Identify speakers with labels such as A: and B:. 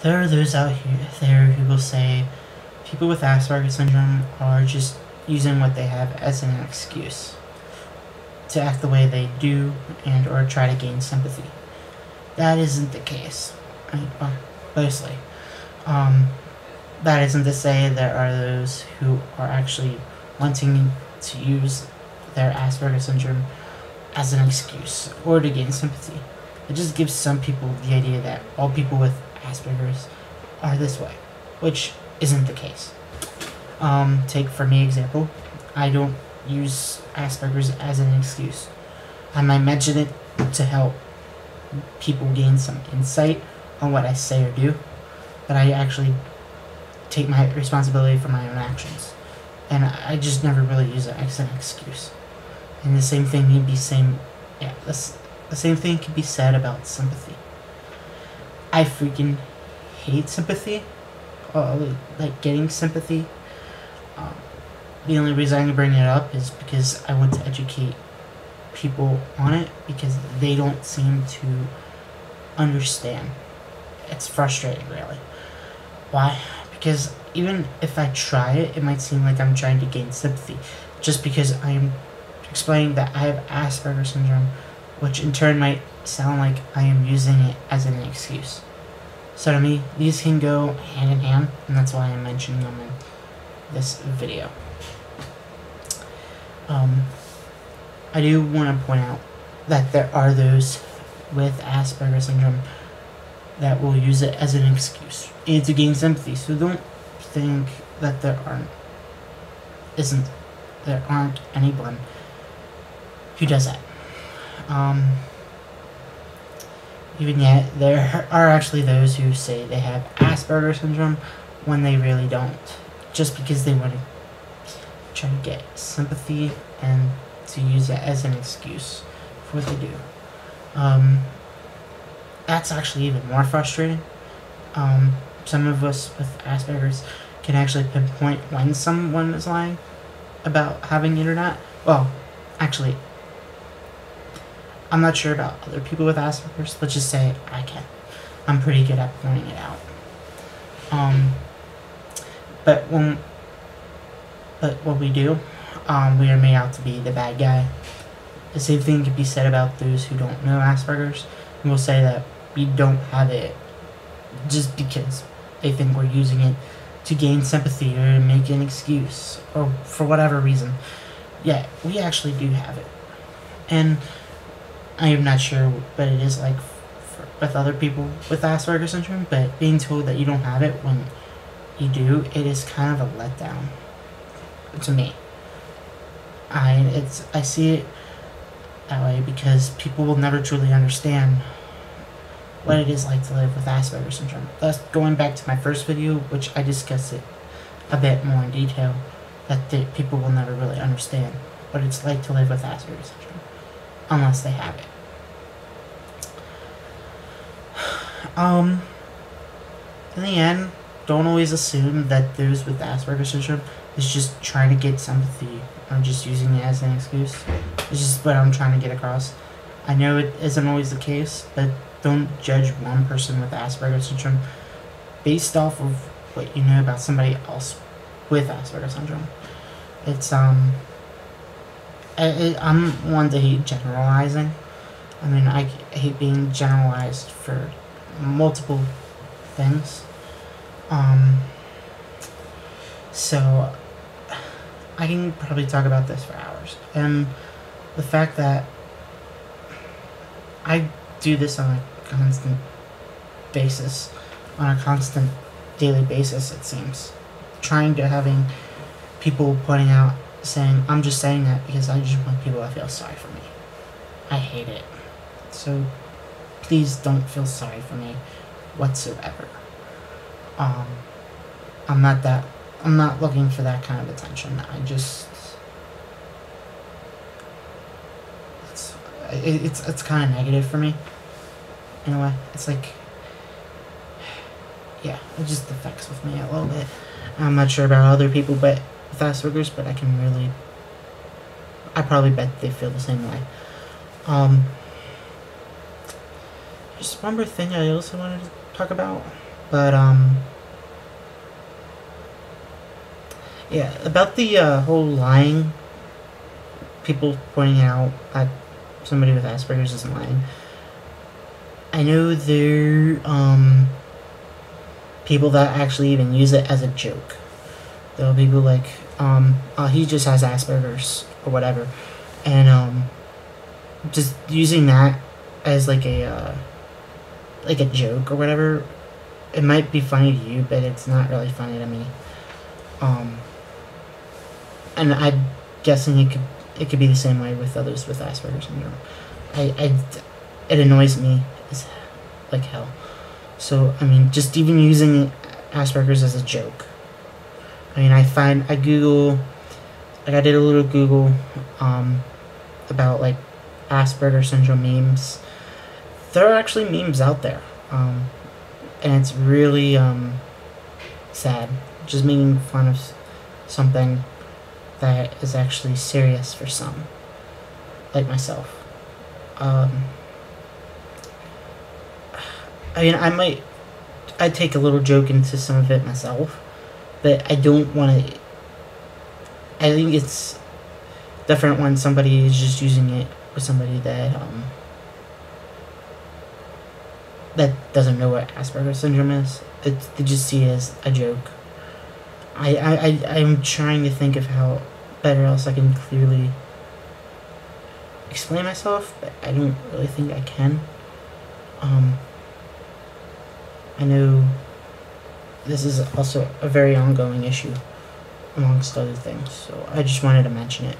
A: there are those out there who will say people with Asperger syndrome are just using what they have as an excuse to act the way they do and or try to gain sympathy. That isn't the case. Mostly. That isn't to say there are those who are actually wanting to use their Asperger syndrome as an excuse or to gain sympathy. It just gives some people the idea that all people with Aspergers are this way, which isn't the case. Take for me example, I don't use Asperger's as an excuse. I might mention it to help people gain some insight on what I say or do, but I actually take my responsibility for my own actions, and I just never really use it as an excuse. And the same thing can be the same thing can be said about sympathy. I freaking hate sympathy, like getting sympathy. The only reason I can bring it up is because I want to educate people on it, because they don't seem to understand. It's frustrating, really. Why? Because even if I try it, it might seem like I'm trying to gain sympathy, just because I am explaining that I have Asperger syndrome, which in turn might sound like I am using it as an excuse. So to me, these can go hand in hand, and that's why I'm mentioning them in this video. I do want to point out that there are those with Asperger syndrome that will use it as an excuse and to gain sympathy. So don't think that there aren't anyone who does that. Even yet, there are actually those who say they have Asperger syndrome when they really don't, just because they want to try to get sympathy and to use it as an excuse for what they do. That's actually even more frustrating. Some of us with Asperger's can actually pinpoint when someone is lying about having internet. Well, actually, I'm not sure about other people with Asperger's. Let's just say I can. I'm pretty good at pointing it out. But what we do, we are made out to be the bad guy. The same thing can be said about those who don't know Asperger's. And we'll say that we don't have it just because they think we're using it to gain sympathy or to make an excuse or for whatever reason. Yeah, we actually do have it. And I am not sure what it is like with other people with Asperger syndrome, but being told that you don't have it when you do, it is kind of a letdown to me. I see it that way because people will never truly understand what it is like to live with Asperger syndrome. Thus, going back to my first video, which I discussed it a bit more in detail, that people will never really understand what it's like to live with Asperger syndrome unless they have it. In the end, don't always assume that those with Asperger syndrome is just trying to get sympathy or just using it as an excuse. It's just what I'm trying to get across. I know it isn't always the case, but don't judge one person with Asperger syndrome based off of what you know about somebody else with Asperger syndrome. It's I'm one to hate generalizing. I mean, I hate being generalized for multiple things. So I can probably talk about this for hours. And the fact that I do this on a constant basis, on a constant daily basis, it seems. Trying to having people pointing out, saying, I'm just saying that because I just want people to feel sorry for me. I hate it. So please don't feel sorry for me whatsoever. I'm not looking for that kind of attention. It's kind of negative for me in a way. It's like, yeah, it just affects with me a little bit. I'm not sure about other people but with Asperger's, but I probably bet they feel the same way. Just one more thing I also wanted to talk about But yeah, about the whole lying, people pointing out that somebody with Asperger's is lying. I know there people that actually even use it as a joke. There are people like he just has Asperger's or whatever, and just using that as like a joke or whatever. It might be funny to you, but it's not really funny to me. And I'm guessing it could be the same way with others with Asperger's syndrome. It annoys me as like hell. So I mean, just even using Asperger's as a joke. I mean, I Google, like I did a little Google, about like Asperger syndrome memes. There are actually memes out there, and it's really sad, just making fun of something that is actually serious for some, like myself. I mean, I'd take a little joke into some of it myself, but I don't want to. I think it's different when somebody is just using it with somebody that that doesn't know what Asperger's syndrome is. They just see it as a joke. I'm trying to think of how better else I can clearly explain myself, but I don't really think I can. I know this is also a very ongoing issue amongst other things, so I just wanted to mention it.